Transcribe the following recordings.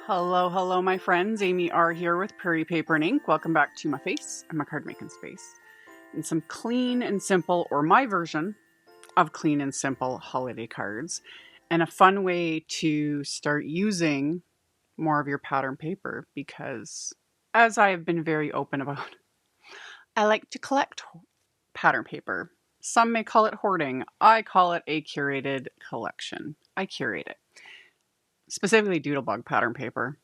Hello, hello, my friends. AmyR here with Prairie Paper and Ink. Welcome back to my face and my card making space. And some clean and simple, or my version of clean and simple holiday cards. And a fun way to start using more of your pattern paper because, as I have been very open about, I like to collect pattern paper. Some may call it hoarding. I call it a curated collection. I curate it. Specifically Doodlebug pattern paper.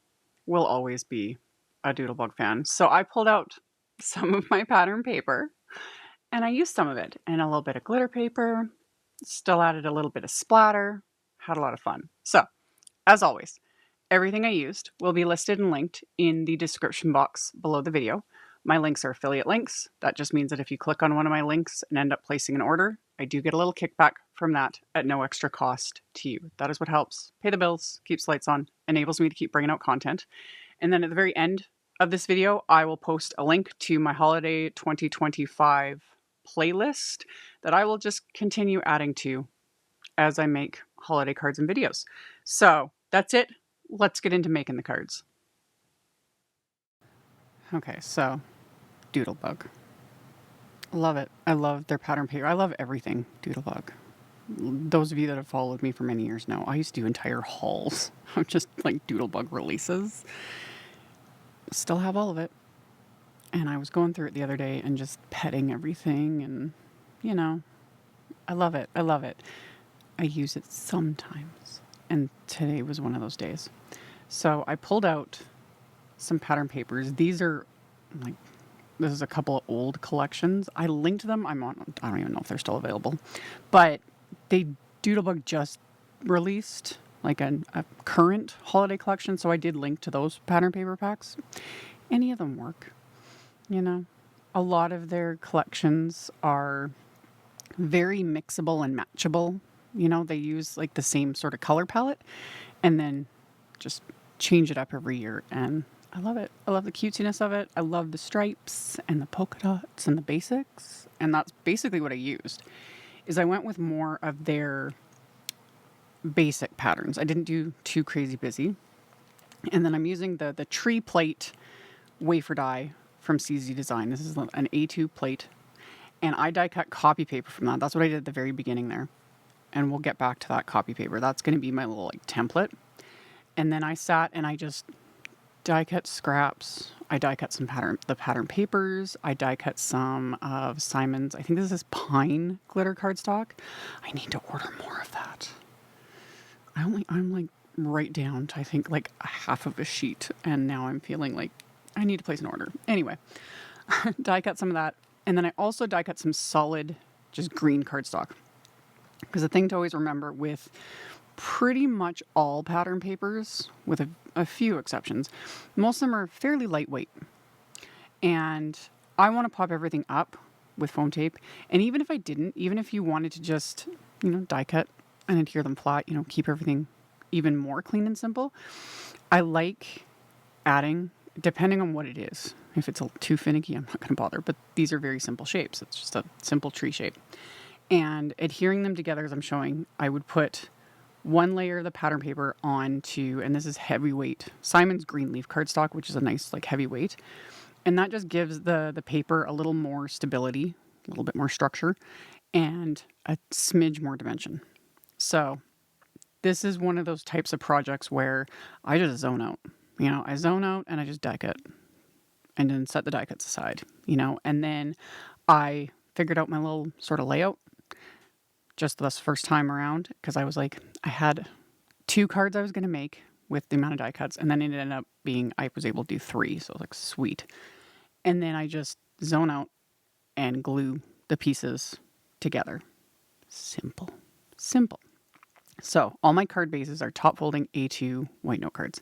Will always be a Doodlebug fan. So I pulled out some of my pattern paper and I used some of it and a little bit of glitter paper, still added a little bit of splatter, had a lot of fun. So, as always, everything I used will be listed and linked in the description box below the video. My links are affiliate links. That just means that if you click on one of my links and end up placing an order, I do get a little kickback from that at no extra cost to you. That is what helps pay the bills, keeps lights on, enables me to keep bringing out content. And then at the very end of this video, I will post a link to my holiday 2025 playlist that I will just continue adding to as I make holiday cards and videos. So that's it. Let's get into making the cards. Okay, so Doodlebug. Love it. I love their pattern paper. I love everything Doodlebug. Those of you that have followed me for many years know, I used to do entire hauls of just like Doodlebug releases. Still have all of it. And I was going through it the other day and just petting everything and, you know, I love it. I love it. I use it sometimes. And today was one of those days. So I pulled out some pattern papers. These are like, this is a couple of old collections. I linked them. I don't even know if they're still available, but Doodlebug just released like a current holiday collection. So I did link to those pattern paper packs. Any of them work, you know. A lot of their collections are very mixable and matchable. You know, they use like the same sort of color palette and then just change it up every year. And I love it. I love the cutesiness of it. I love the stripes and the polka dots and the basics. And that's basically what I used. Is I went with more of their basic patterns. I didn't do too crazy busy. And then I'm using the tree plate wafer die from CZ Design. This is an A2 plate. And I die cut copy paper from that. That's what I did at the very beginning there. And we'll get back to that copy paper. That's going to be my little like template. And then I sat and I just die cut scraps. I die cut the pattern papers. I die cut some of Simon's, I think this is pine glitter cardstock. I need to order more of that. I'm like right down to I think like a half of a sheet. And now I'm feeling like I need to place an order. Anyway, die cut some of that. And then I also die cut some solid, just green cardstock. Because the thing to always remember with pretty much all pattern papers, with a few exceptions, most of them are fairly lightweight. And I want to pop everything up with foam tape. And even if I didn't, even if you wanted to just, you know, die cut and adhere them flat, you know, keep everything even more clean and simple, I like adding, depending on what it is. If it's too finicky, I'm not going to bother. But these are very simple shapes. It's just a simple tree shape. And adhering them together as I'm showing, I would put one layer of the pattern paper onto, and this is heavyweight, Simon's green leaf cardstock, which is a nice like heavyweight. And that just gives the paper a little more stability, a little bit more structure, and a smidge more dimension. So this is one of those types of projects where I just zone out. You know, I zone out and I just die cut and then set the die cuts aside, you know, and then I figured out my little sort of layout just this first time around because I was like, I had 2 cards I was going to make with the amount of die cuts, and then it ended up being I was able to do 3, so I was like, sweet. And then I just zone out and glue the pieces together. Simple. So all my card bases are top folding A2 white note cards.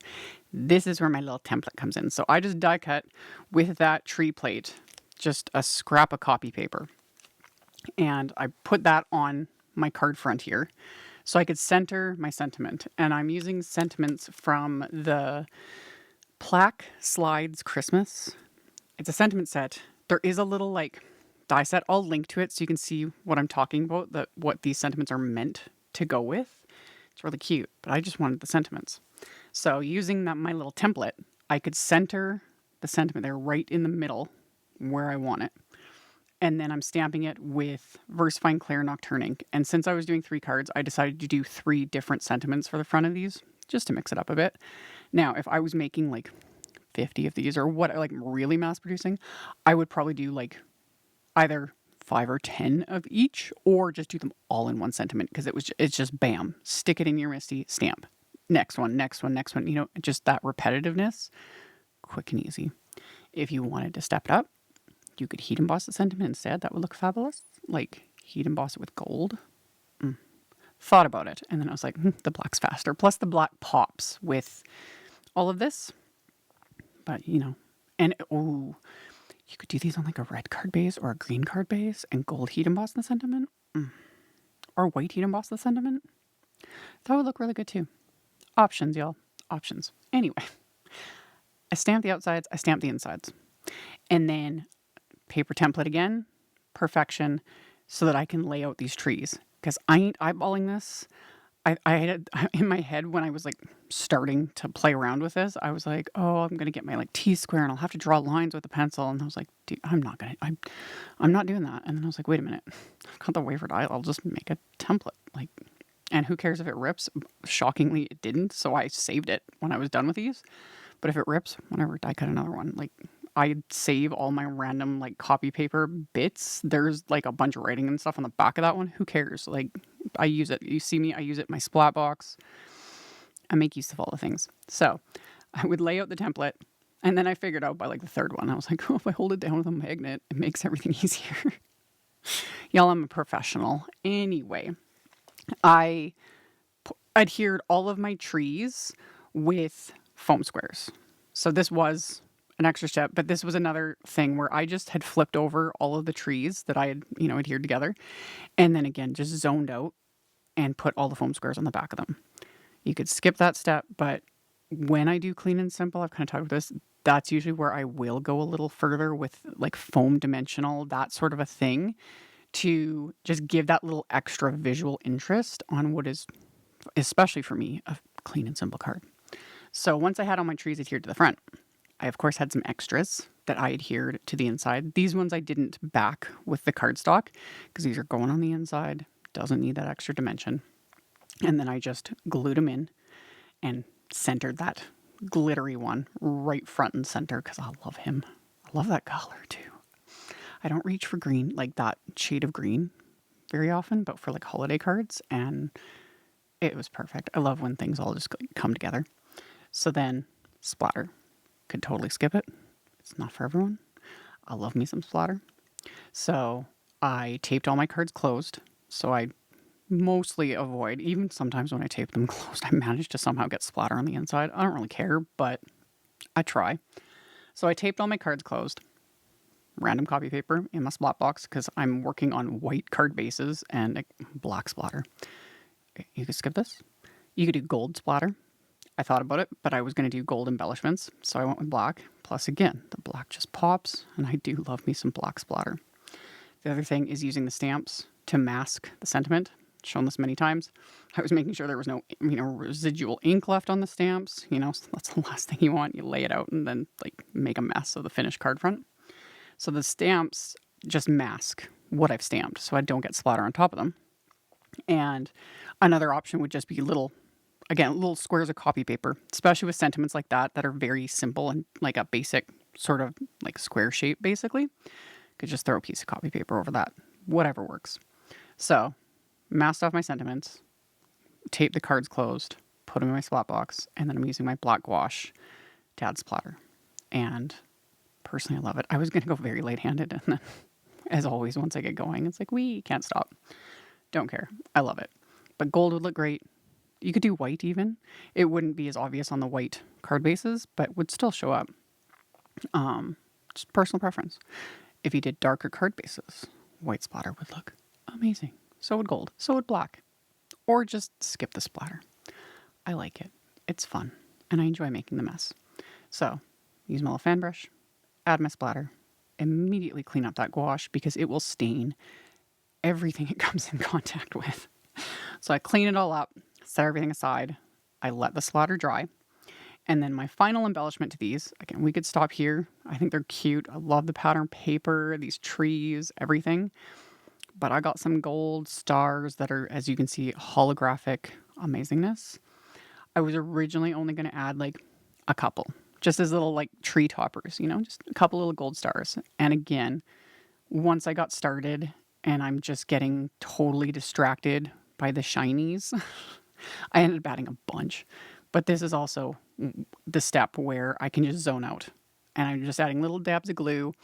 This is where my little template comes in. So I just die cut with that tree plate, just a scrap of copy paper. And I put that on my card front here so I could center my sentiment. And I'm using sentiments from the Plaque Slides Christmas. It's a sentiment set. There is a little like die set. I'll link to it so you can see what I'm talking about, what these sentiments are meant to go with. It's really cute, but I just wanted the sentiments. So using my little template, I could center the sentiment there right in the middle where I want it. And then I'm stamping it with VersaFine Clair Nocturne ink. And since I was doing 3 cards, I decided to do 3 different sentiments for the front of these, just to mix it up a bit. Now, if I was making like 50 of these or what, like really mass producing, I would probably do like either 5 or 10 of each, or just do them all in one sentiment, because it's just bam, stick it in your MISTI, stamp. Next one, next one, next one. You know, just that repetitiveness, quick and easy. If you wanted to step it up, you could heat emboss the sentiment instead. That would look fabulous. Like heat emboss it with gold. Thought about it, and then I was like, the black's faster. Plus the black pops with all of this. But you know, and oh, you could do these on like a red card base or a green card base and gold heat emboss the sentiment. Or white heat emboss the sentiment. That would look really good too. Options, y'all. Options. Anyway, I stamped the outsides, I stamped the insides. And then paper template again, perfection, so that I can lay out these trees. Because I ain't eyeballing this. I had in my head when I was like starting to play around with this, I was like, oh, I'm gonna get my like T-square and I'll have to draw lines with a pencil. And I was like, dude, I'm not doing that. And then I was like, wait a minute, I've got the wafer die. I'll just make a template. Like, and who cares if it rips? Shockingly, it didn't. So I saved it when I was done with these. But if it rips, whenever die cut another one, like I'd save all my random like copy paper bits. There's like a bunch of writing and stuff on the back of that one. Who cares? Like I use it. You see me, I use it in my splat box. I make use of all the things. So I would lay out the template, and then I figured out by like the third one, I was like, oh, if I hold it down with a magnet, it makes everything easier. Y'all, I'm a professional. Anyway, I adhered all of my trees with foam squares. So this was an extra step, but this was another thing where I just had flipped over all of the trees that I had, adhered together. And then again, just zoned out and put all the foam squares on the back of them. You could skip that step, but when I do clean and simple, I've kind of talked about this, that's usually where I will go a little further with like foam dimensional, that sort of a thing, to just give that little extra visual interest on what is, especially for me, a clean and simple card. So once I had all my trees adhered to the front, I of course had some extras that I adhered to the inside. These ones I didn't back with the cardstock because these are going on the inside. Doesn't need that extra dimension. And then I just glued them in and centered that glittery one right front and center because I love him. I love that color too. I don't reach for green, like that shade of green very often, but for like holiday cards, and it was perfect. I love when things all just come together. So then splatter. Could totally skip it. It's not for everyone. I love me some splatter. So I taped all my cards closed. So I mostly avoid, even sometimes when I tape them closed, I manage to somehow get splatter on the inside. I don't really care, but I try. So I taped all my cards closed. Random copy paper in my splat box because I'm working on white card bases and black splatter. You could skip this. You could do gold splatter. I thought about it, but I was going to do gold embellishments, so I went with black. Plus, again, the black just pops, and I do love me some black splatter. The other thing is using the stamps to mask the sentiment. Shown this many times. I was making sure there was no, residual ink left on the stamps. So that's the last thing you want. You lay it out and then like make a mess of the finished card front. So the stamps just mask what I've stamped, so I don't get splatter on top of them. And another option would just be little squares of copy paper, especially with sentiments like that are very simple and like a basic sort of like square shape, basically. Could just throw a piece of copy paper over that, whatever works. So, masked off my sentiments, tape the cards closed, put them in my splat box, and then I'm using my black gouache to add splatter. And personally, I love it. I was going to go very light-handed, and then, as always, once I get going, it's like, we can't stop. Don't care. I love it. But gold would look great. You could do white even. It wouldn't be as obvious on the white card bases, but would still show up. Just personal preference. If you did darker card bases, white splatter would look amazing. So would gold. So would black. Or just skip the splatter. I like it. It's fun. And I enjoy making the mess. So, use my little fan brush, add my splatter, immediately clean up that gouache because it will stain everything it comes in contact with. So I clean it all up, set everything aside. I let the splatter dry. And then my final embellishment to these, again, we could stop here. I think they're cute. I love the pattern paper, these trees, everything. But I got some gold stars that are, as you can see, holographic amazingness. I was originally only going to add like a couple, just as little like tree toppers, you know, just a couple little gold stars. And again, once I got started and I'm just getting totally distracted by the shinies, I ended up adding a bunch. But this is also the step where I can just zone out. And I'm just adding little dabs of glue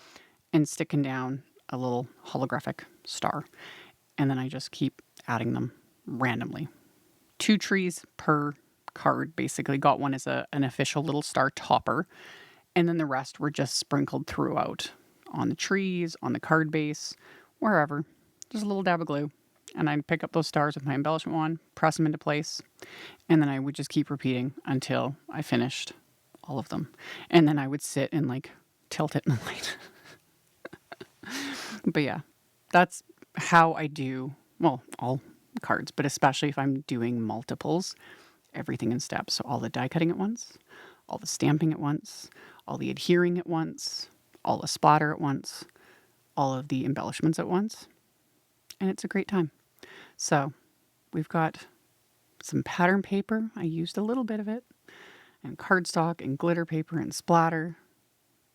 and sticking down a little holographic star. And then I just keep adding them randomly. 2 trees per card, basically. Got one as an official little star topper. And then the rest were just sprinkled throughout on the trees, on the card base, wherever. Just a little dab of glue. And I'd pick up those stars with my embellishment wand, press them into place, and then I would just keep repeating until I finished all of them. And then I would sit and like tilt it in the light. But yeah, that's how I do, well, all cards, but especially if I'm doing multiples, everything in steps. So all the die cutting at once, all the stamping at once, all the adhering at once, all the splatter at once, all of the embellishments at once. And it's a great time. So we've got some pattern paper. I used a little bit of it, and cardstock and glitter paper and splatter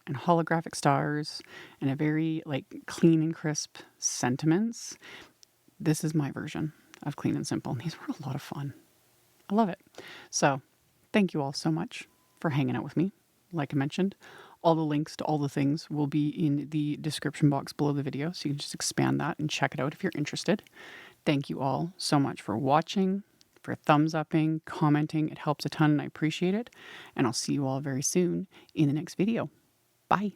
and holographic stars and a very like clean and crisp sentiments. This is my version of clean and simple. And these were a lot of fun. I love it. So thank you all so much for hanging out with me. Like I mentioned, all the links to all the things will be in the description box below the video. So you can just expand that and check it out if you're interested. Thank you all so much for watching, for thumbs upping, commenting. It helps a ton and I appreciate it. And I'll see you all very soon in the next video. Bye.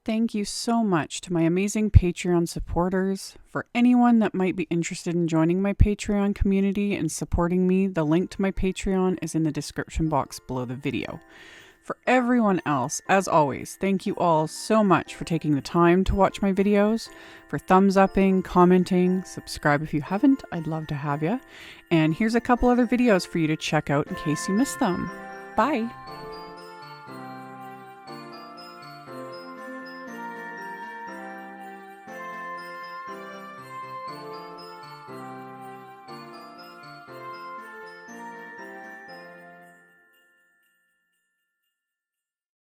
Thank you so much to my amazing Patreon supporters. For anyone that might be interested in joining my Patreon community and supporting me, the link to my Patreon is in the description box below the video. For everyone else, as always, thank you all so much for taking the time to watch my videos, for thumbs upping, commenting, subscribe if you haven't, I'd love to have you. And here's a couple other videos for you to check out in case you missed them. Bye!